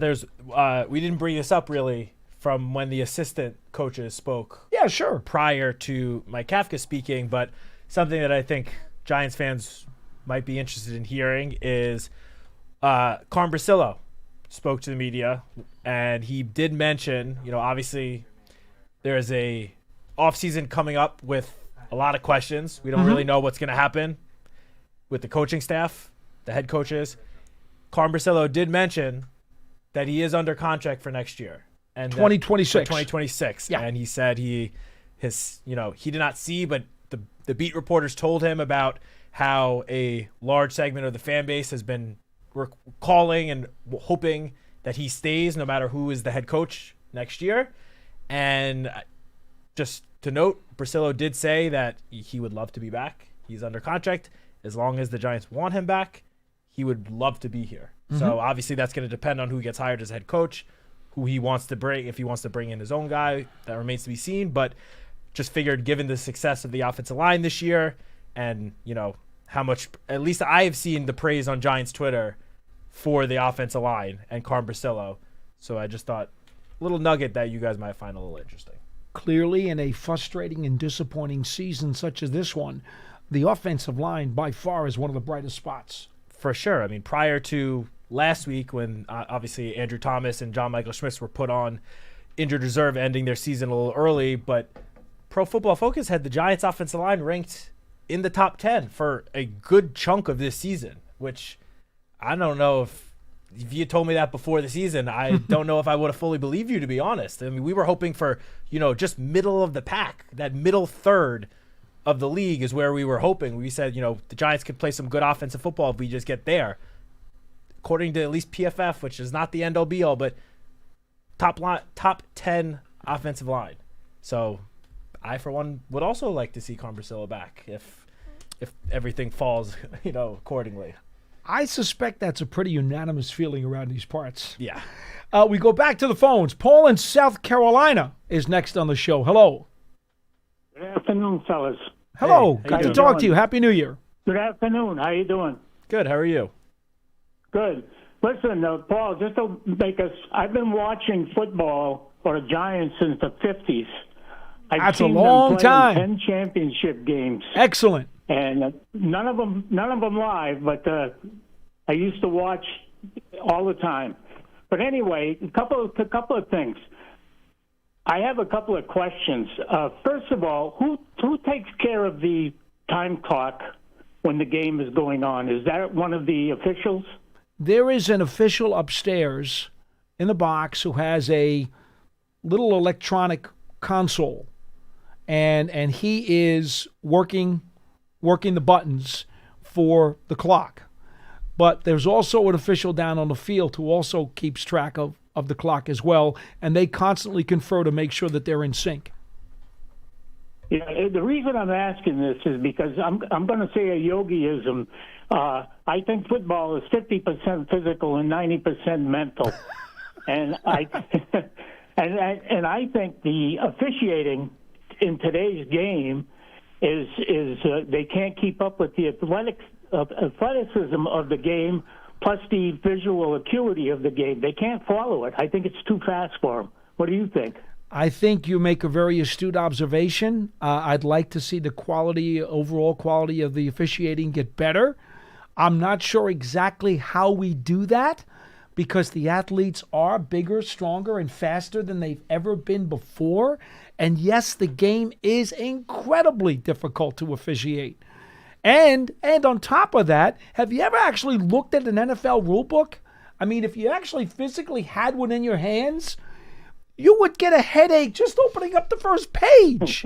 we didn't bring this up really from when the assistant coaches spoke. Yeah, sure. Prior to Mike Kafka speaking, but something that I think Giants fans might be interested in hearing is Carm Brasillo spoke to the media, and he did mention, obviously there is a offseason coming up with a lot of questions. We don't really know what's going to happen with the coaching staff, the head coaches. Carm Brasillo did mention that he is under contract for next year. And 2026. 2026. Yeah. And he said he did not see, but the beat reporters told him about how a large segment of the fan base has been calling and hoping that he stays no matter who is the head coach next year. And just to note, Brasillo did say that he would love to be back. He's under contract. As long as the Giants want him back, he would love to be here. So obviously that's going to depend on who gets hired as head coach, who he wants to bring. If he wants to bring in his own guy, that remains to be seen. But just figured, given the success of the offensive line this year, and how much, at least I have seen the praise on Giants Twitter for the offensive line and Carm Brasillo. So I just thought, a little nugget that you guys might find a little interesting. clearly in a frustrating and disappointing season such as this one, the offensive line by far is one of the brightest spots. For sure. I mean, prior to last week when obviously Andrew Thomas and John Michael Schmitz were put on injured reserve, ending their season a little early, but Pro Football Focus had the Giants offensive line ranked in the top 10 for a good chunk of this season, which I don't know if you told me that before the season, I don't know if I would have fully believed you, to be honest. I mean, we were hoping for, just middle of the pack, that middle third of the league is where we were hoping. We said, the Giants could play some good offensive football if we just get there. According to at least PFF, which is not the end all be all, but top 10 offensive line. So I, for one, would also like to see Carmbrasilla back if everything falls, accordingly. I suspect that's a pretty unanimous feeling around these parts. Yeah. We go back to the phones. Paul in South Carolina is next on the show. Hello. Good afternoon, fellas. Hello. Hey, Good to talk to you. Happy New Year. Good afternoon. How you doing? Good. How are you? Good. Listen, Paul, just to make us, I've been watching football for the Giants since the 50s. That's a long time. 10 championship games. Excellent. And none of them live, but I used to watch all the time. But anyway, a couple of things. I have a couple of questions. First of all, who takes care of the time clock when the game is going on? Is that one of the officials? There is an official upstairs in the box who has a little electronic console, and he is working the buttons for the clock. But there's also an official down on the field who also keeps track of the clock as well, and they constantly confer to make sure that they're in sync. Yeah, the reason I'm asking this is because I'm going to say a yogiism. I think football is 50% physical and 90% mental, and I think the officiating in today's game is they can't keep up with the athleticism of the game, plus the visual acuity of the game. They can't follow it. I think it's too fast for them. What do you think? I think you make a very astute observation. I'd like to see the overall quality of the officiating get better. I'm not sure exactly how we do that because the athletes are bigger, stronger, and faster than they've ever been before. And yes, the game is incredibly difficult to officiate. And on top of that, have you ever actually looked at an NFL rulebook? I mean, if you actually physically had one in your hands, you would get a headache just opening up the first page.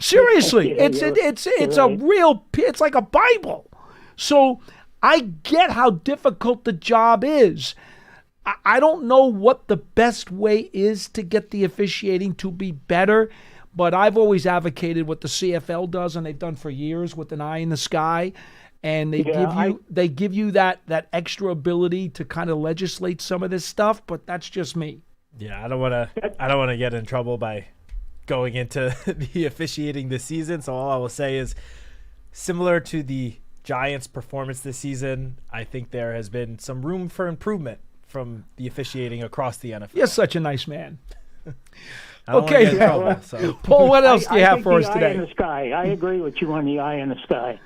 Seriously, it's like a Bible. So I get how difficult the job is. I don't know what the best way is to get the officiating to be better, but I've always advocated what the CFL does, and they've done for years with an eye in the sky, and they give you that extra ability to kind of legislate some of this stuff. But that's just me. Yeah, I don't want to get in trouble by going into the officiating this season. So all I will say is, similar to the Giants' performance this season, I think there has been some room for improvement from the officiating across the NFL. You're such a nice man. Okay, Paul, what else do you have for us today? Eye in the sky. I agree with you on the eye in the sky.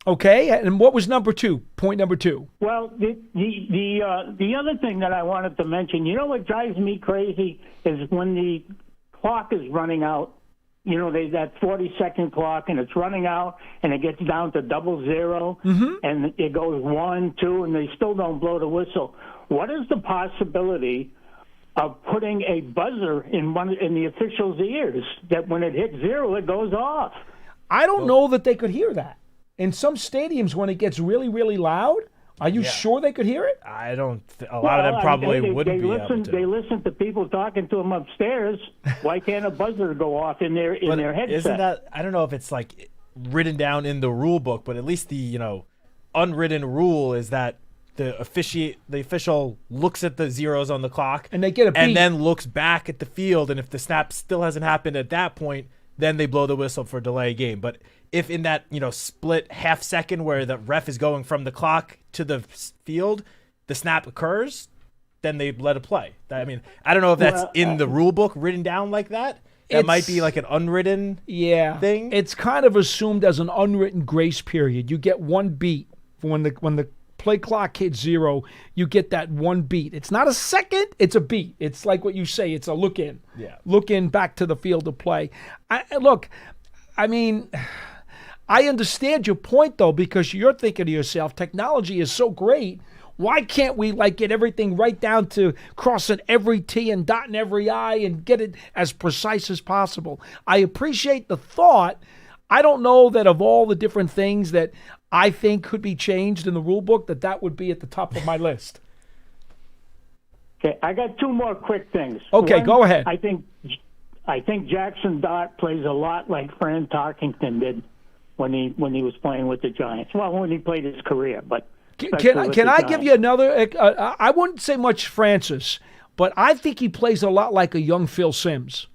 Okay, and what was number two? Point number two. Well, the other thing that I wanted to mention, what drives me crazy is when the clock is running out. That 40-second clock, and it's running out, and it gets down to 00, and it goes 1, 2, and they still don't blow the whistle. What is the possibility of putting a buzzer in the official's ears that when it hits 0, it goes off? I don't know that they could hear that. In some stadiums, when it gets really, really loud, are you sure they could hear it? I don't. A lot of them probably wouldn't be able to. They listen to people talking to them upstairs. Why can't a buzzer go off in their headset? Isn't that? I don't know if it's like written down in the rule book, but at least the unwritten rule is that the official looks at the zeros on the clock and they get a beat, and then looks back at the field, and if the snap still hasn't happened at that point, then they blow the whistle for delay game. But if in that split half second where the ref is going from the clock to the field, the snap occurs, then they let it play. I mean, I don't know if that's in the rule book written down like that, that might be like an unwritten thing. It's kind of assumed as an unwritten grace period. You get one beat when the play clock hits 0. You get that one beat. It's not a second; it's a beat. It's like what you say. It's a look in. Yeah. Look in back to the field of play. I mean, I understand your point though, because you're thinking to yourself, technology is so great. Why can't we get everything right down to crossing every T and dotting every I and get it as precise as possible? I appreciate the thought. I don't know that of all the different things that I think could be changed in the rule book, that would be at the top of my list. Okay, I got 2 more quick things. Okay, One, go ahead. I think Jackson Dart plays a lot like Fran Tarkington did when he was playing with the Giants. Well, when he played his career, but. Can I give you another? I wouldn't say much Francis, but I think he plays a lot like a young Phil Simms.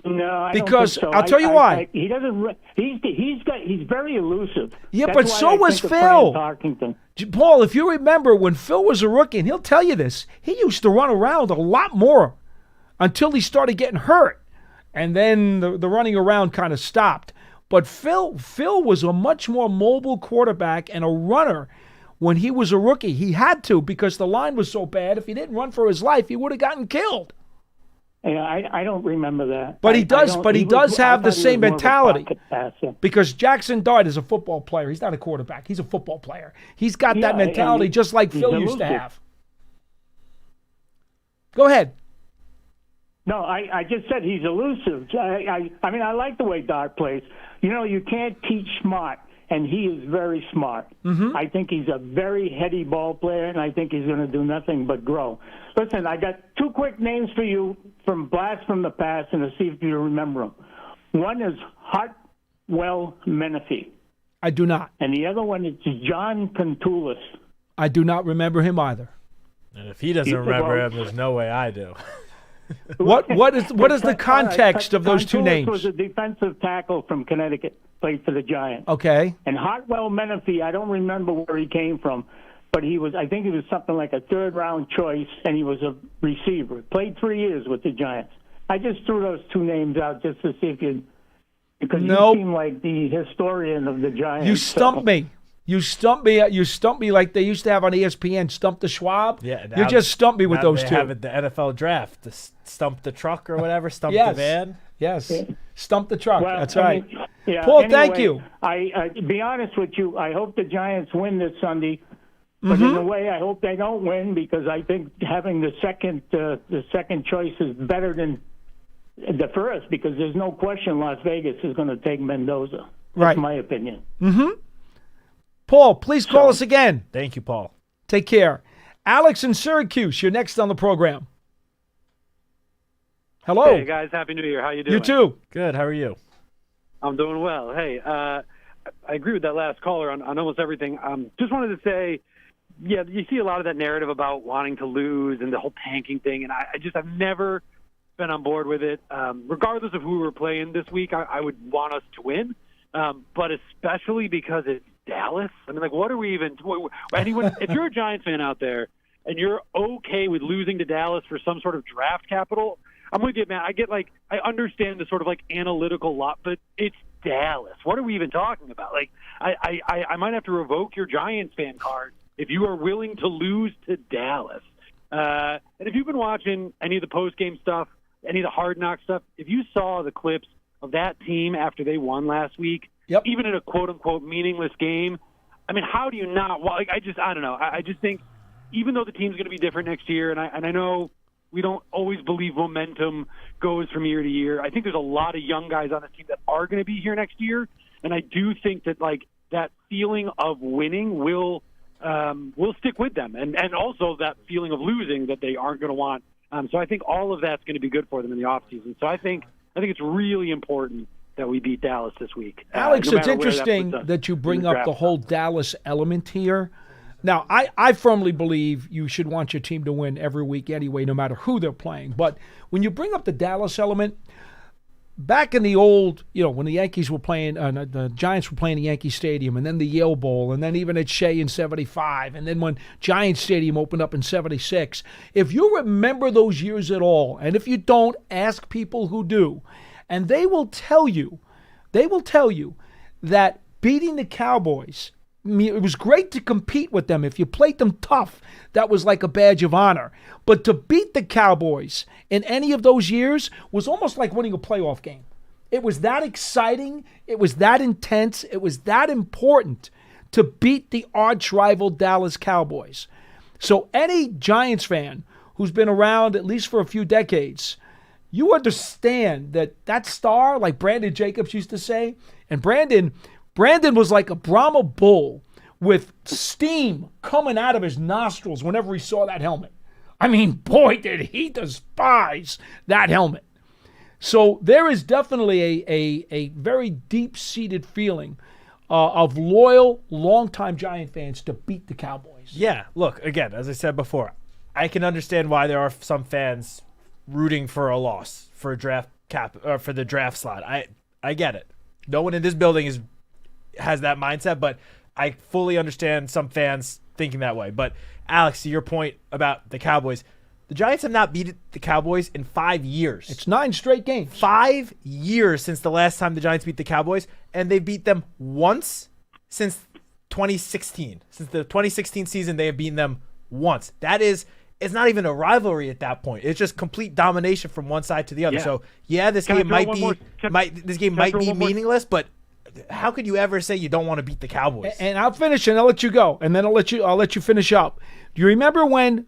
No, I because don't think so. I'll tell you why. He doesn't. He's very elusive. Yeah, That's but why so I was think of Phil. Fran Tarkington. Paul, if you remember when Phil was a rookie, and he'll tell you this, he used to run around a lot more until he started getting hurt, and then the running around kind of stopped. But Phil was a much more mobile quarterback and a runner when he was a rookie. He had to, because the line was so bad. If he didn't run for his life, he would have gotten killed. Yeah, I don't remember that. But he does have the same mentality. Because Jackson Dart is a football player. He's not a quarterback. He's a football player. He's got that mentality just like Phil used to have. Go ahead. No, I just said he's elusive. I mean, I like the way Dart plays. You can't teach smart, and he is very smart. Mm-hmm. I think he's a very heady ball player, and I think he's going to do nothing but grow. Listen, I got 2 quick names for you from Blast from the Past, and to see if you remember them. One is Hartwell Menifee. I do not. And the other one is John Contoulis. I do not remember him either. And if he doesn't remember him, there's no way I do. What is the context of those 2 names? Contoulis was a defensive tackle from Connecticut, played for the Giants. Okay. And Hartwell Menifee, I don't remember where he came from, but I think he was something like a 3rd-round choice, and he was a receiver. Played 3 years with the Giants. I just threw those 2 names out just to see if you, because you seem like the historian of the Giants. You stumped me. You stumped me like they used to have on ESPN, Stump the Schwab. Yeah, you just stumped me with those they 2. have it, the NFL draft, the Stump the Truck or whatever, Stump yes. the Van. Yes, Stump the Truck. Well, That's right. Yeah, Paul, anyway, thank you. I to be honest with you, I hope the Giants win this Sunday. But in a way, I hope they don't win, because I think having the second choice is better than the first, because there's no question Las Vegas is going to take Mendoza. That's my opinion. Mm-hmm. Paul, please call us again. Thank you, Paul. Take care. Alex in Syracuse, you're next on the program. Hello. Hey, guys. Happy New Year. How you doing? You too. Good. How are you? I'm doing well. Hey, I agree with that last caller on almost everything. Just wanted to say, yeah, you see a lot of that narrative about wanting to lose and the whole tanking thing, and I've never been on board with it. Regardless of who we're playing this week, I would want us to win, but especially because it's Dallas. I mean, what are we even – anyone? If you're a Giants fan out there and you're okay with losing to Dallas for some sort of draft capital, I'm with you, man. I understand the sort of analytical lot, but it's Dallas. What are we even talking about? I might have to revoke your Giants fan card if you are willing to lose to Dallas. And if you've been watching any of the post-game stuff, any of the Hard Knock stuff, if you saw the clips of that team after they won last week, even in a quote-unquote meaningless game, I mean, how do you not – I don't know. I just think even though the team's going to be different next year, and I know we don't always believe momentum goes from year to year, I think there's a lot of young guys on the team that are going to be here next year, and I do think that, that feeling of winning will stick with them, and also that feeling of losing that they aren't going to want. So I think all of that's going to be good for them in the offseason. So I think it's really important that we beat Dallas this week. Alex, it's interesting that you bring up the whole Dallas element here. Now, I firmly believe you should want your team to win every week anyway, no matter who they're playing. But when you bring up the Dallas element, back in the old, when the Yankees were playing, the Giants were playing the Yankee Stadium, and then the Yale Bowl, and then even at Shea in '75, and then when Giants Stadium opened up in '76. If you remember those years at all, and if you don't, ask people who do, and they will tell you that beating the Cowboys, it was great to compete with them. If you played them tough, that was like a badge of honor. But to beat the Cowboys in any of those years was almost like winning a playoff game. It was that exciting. It was that intense. It was that important to beat the arch rival Dallas Cowboys. So any Giants fan who's been around at least for a few decades, you understand that star, like Brandon Jacobs used to say, and Brandon was like a Brahma bull with steam coming out of his nostrils whenever he saw that helmet. I mean, boy, did he despise that helmet. So there is definitely a very deep-seated feeling of loyal, longtime Giant fans to beat the Cowboys. Yeah, look, again, as I said before, I can understand why there are some fans rooting for a loss for a draft for the draft slot. I get it. No one in this building has that mindset, but I fully understand some fans thinking that way. But Alex, to your point about the Cowboys, the Giants have not beaten the Cowboys in 5 years. It's 9 straight games. 5 years since the last time the Giants beat the Cowboys, and they beat them once since 2016. Since the 2016 season, they have beaten them once. It's not even a rivalry at that point. It's just complete domination from one side to the other. Yeah. So this game might be meaningless, but how could you ever say you don't want to beat the Cowboys? And I'll finish, and I'll let you go, and then I'll let you finish up. Do you remember when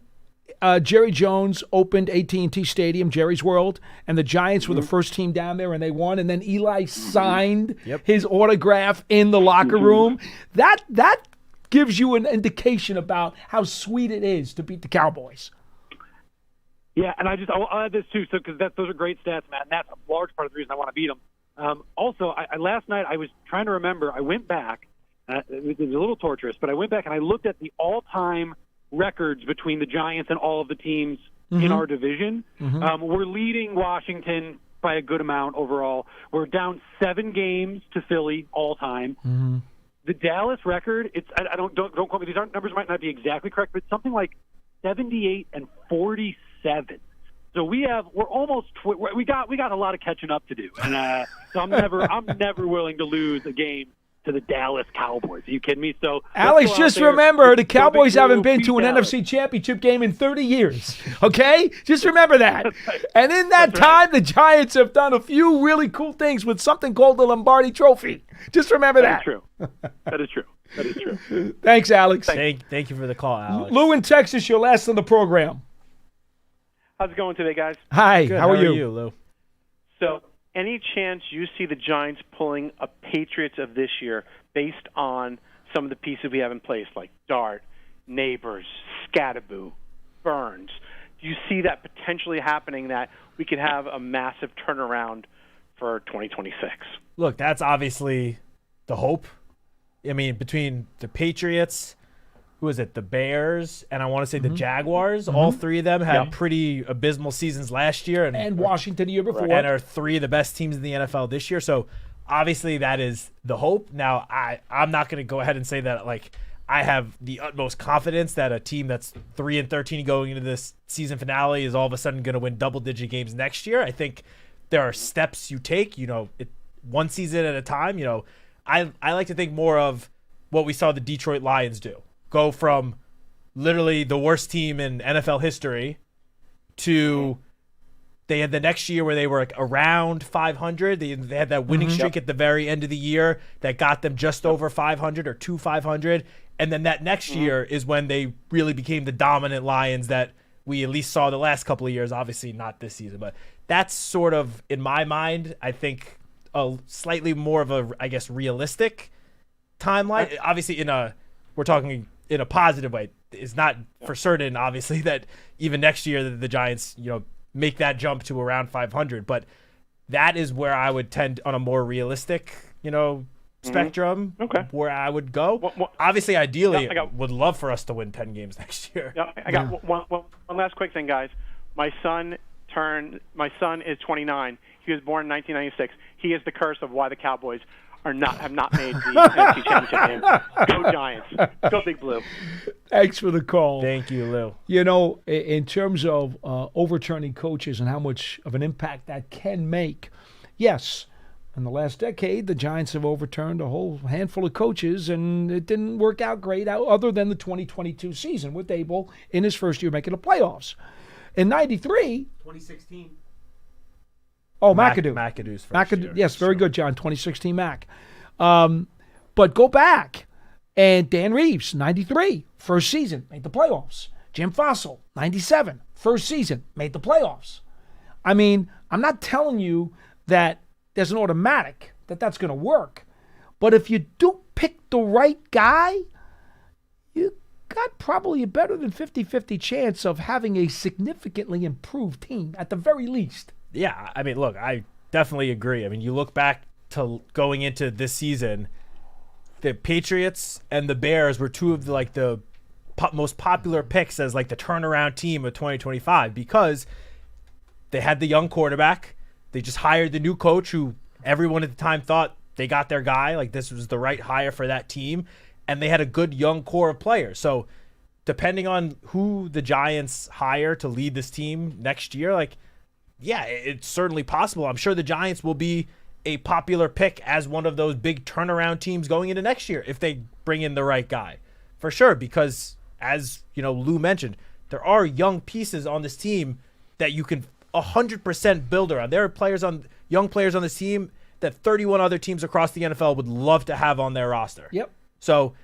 Jerry Jones opened AT&T Stadium, Jerry's World, and the Giants were the first team down there, and they won, and then Eli signed his autograph in the locker room? That gives you an indication about how sweet it is to beat the Cowboys. Yeah, and I'll add this too, because those are great stats, Matt, and that's a large part of the reason I want to beat them. Also, last night I was trying to remember. I went back. It was a little torturous, but I went back and I looked at the all-time records between the Giants and all of the teams in our division. We're leading Washington by a good amount overall. We're down 7 games to Philly all time. The Dallas record, don't quote me. These numbers might not be exactly correct, but something like 78-47. So we got a lot of catching up to do, and so I'm never willing to lose a game to the Dallas Cowboys. Are you kidding me? So Alex, just remember the Cowboys haven't been to an NFC Championship game in 30 years. Okay, just remember that. Right. And in that time, the Giants have done a few really cool things with something called the Lombardi Trophy. Just remember that. That is true. Thanks, Alex. Thank you for the call, Alex. Lou in Texas, you're last on the program. How's it going today, guys? Hi. Good. How are you, Lou? So, any chance you see the Giants pulling a Patriots of this year based on some of the pieces we have in place, like Dart, Neighbors, Scattaboo, Burns? Do you see that potentially happening, that we could have a massive turnaround for 2026? Look, that's obviously the hope. I mean, between the Patriots, who is it? The Bears, and I want to say the Jaguars. All three of them had pretty abysmal seasons last year, and Washington the year before, and are 3 of the best teams in the NFL this year. So obviously that is the hope. Now I'm not going to go ahead and say that I have the utmost confidence that a team that's 3-13 going into this season finale is all of a sudden going to win double-digit games next year. I think there are steps you take. One season at a time. I like to think more of what we saw the Detroit Lions do. Go from literally the worst team in NFL history to they had the next year where they were around 500. They had that winning streak at the very end of the year that got them just over 500 or to 500. And then that next year is when they really became the dominant Lions that we at least saw the last couple of years. Obviously not this season, but that's sort of, in my mind, I think a slightly more of a, realistic timeline. Obviously we're talking in a positive way. It's not for certain, obviously, that even next year the Giants, make that jump to around 500. But that is where I would tend on a more realistic, spectrum. Okay. Where I would go. Obviously, ideally, would love for us to win 10 games next year. Yeah, I got one last quick thing, guys. My son My son is 29. He was born in 1996. He is the curse of why the Cowboys have not made the NFC Championship game. Go Giants. Go Big Blue. Thanks for the call. Thank you, Lou. You know, in terms of overturning coaches and how much of an impact that can make, yes, in the last decade, the Giants have overturned a whole handful of coaches, and it didn't work out great other than the 2022 season with Dable in his first year making the playoffs. In 93... 2016. Oh, McAdoo. McAdoo's first year. Yes, very good, John. 2016 Mac. But go back, and Dan Reeves, 93, first season, made the playoffs. Jim Fossil, 97, first season, made the playoffs. I mean, I'm not telling you that there's an automatic that that's going to work. But if you do pick the right guy, you got probably a better than 50-50 chance of having a significantly improved team at the very least. Yeah, I mean, look, I definitely agree. I mean, you look back to going into this season, the Patriots and the Bears were two of the most popular picks as like the turnaround team of 2025 because they had the young quarterback. They just hired the new coach who everyone at the time thought they got their guy. Like this was the right hire for that team. And they had a good young core of players. So depending on who the Giants hire to lead this team next year, like, yeah, it's certainly possible. I'm sure the Giants will be a popular pick as one of those big turnaround teams going into next year if they bring in the right guy. For sure, because as you know, Lou mentioned, there are young pieces on this team that you can 100% build around. There are young players on this team that 31 other teams across the NFL would love to have on their roster. Yep. So,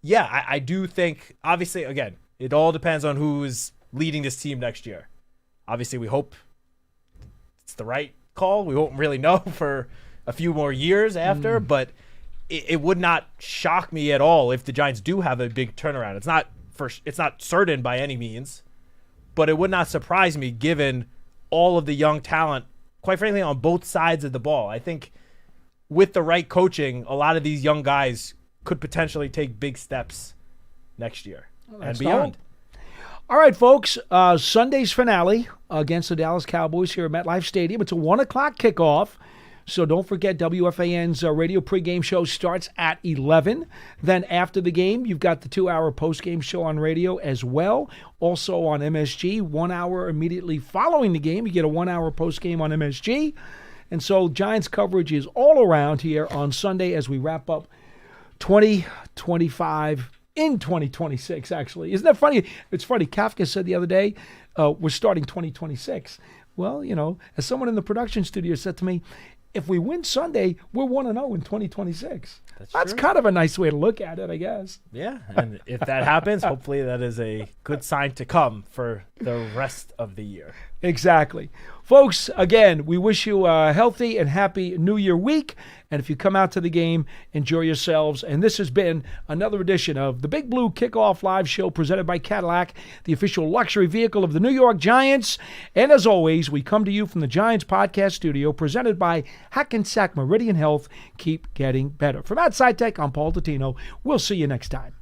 yeah, I do think, obviously, again, it all depends on who is leading this team next year. Obviously, we hope it's the right call. We won't really know for a few more years after, but it would not shock me at all if the Giants do have a big turnaround. It's not certain by any means, but it would not surprise me given all of the young talent, quite frankly, on both sides of the ball. I think with the right coaching, a lot of these young guys could potentially take big steps next year and beyond. All right, folks, Sunday's finale against the Dallas Cowboys here at MetLife Stadium. It's a 1 o'clock kickoff, so don't forget WFAN's radio pregame show starts at 11. Then after the game, you've got the 2-hour postgame show on radio as well. Also on MSG, 1 hour immediately following the game. You get a 1-hour postgame on MSG. And so Giants coverage is all around here on Sunday as we wrap up 2025 in 2026, actually. Isn't that funny? It's funny. Kafka said the other day, we're starting 2026. Well, you know, as someone in the production studio said to me, if we win Sunday, we're 1-0 in 2026. That's kind of a nice way to look at it, I guess. Yeah, and if that happens, hopefully that is a good sign to come for the rest of the year. Exactly. Folks, again, we wish you a healthy and happy New Year week. And if you come out to the game, enjoy yourselves. And this has been another edition of the Big Blue Kickoff Live Show presented by Cadillac, the official luxury vehicle of the New York Giants. And as always, we come to you from the Giants Podcast Studio presented by Hackensack Meridian Health. Keep getting better. For Matt Citak, I'm Paul Dottino. We'll see you next time.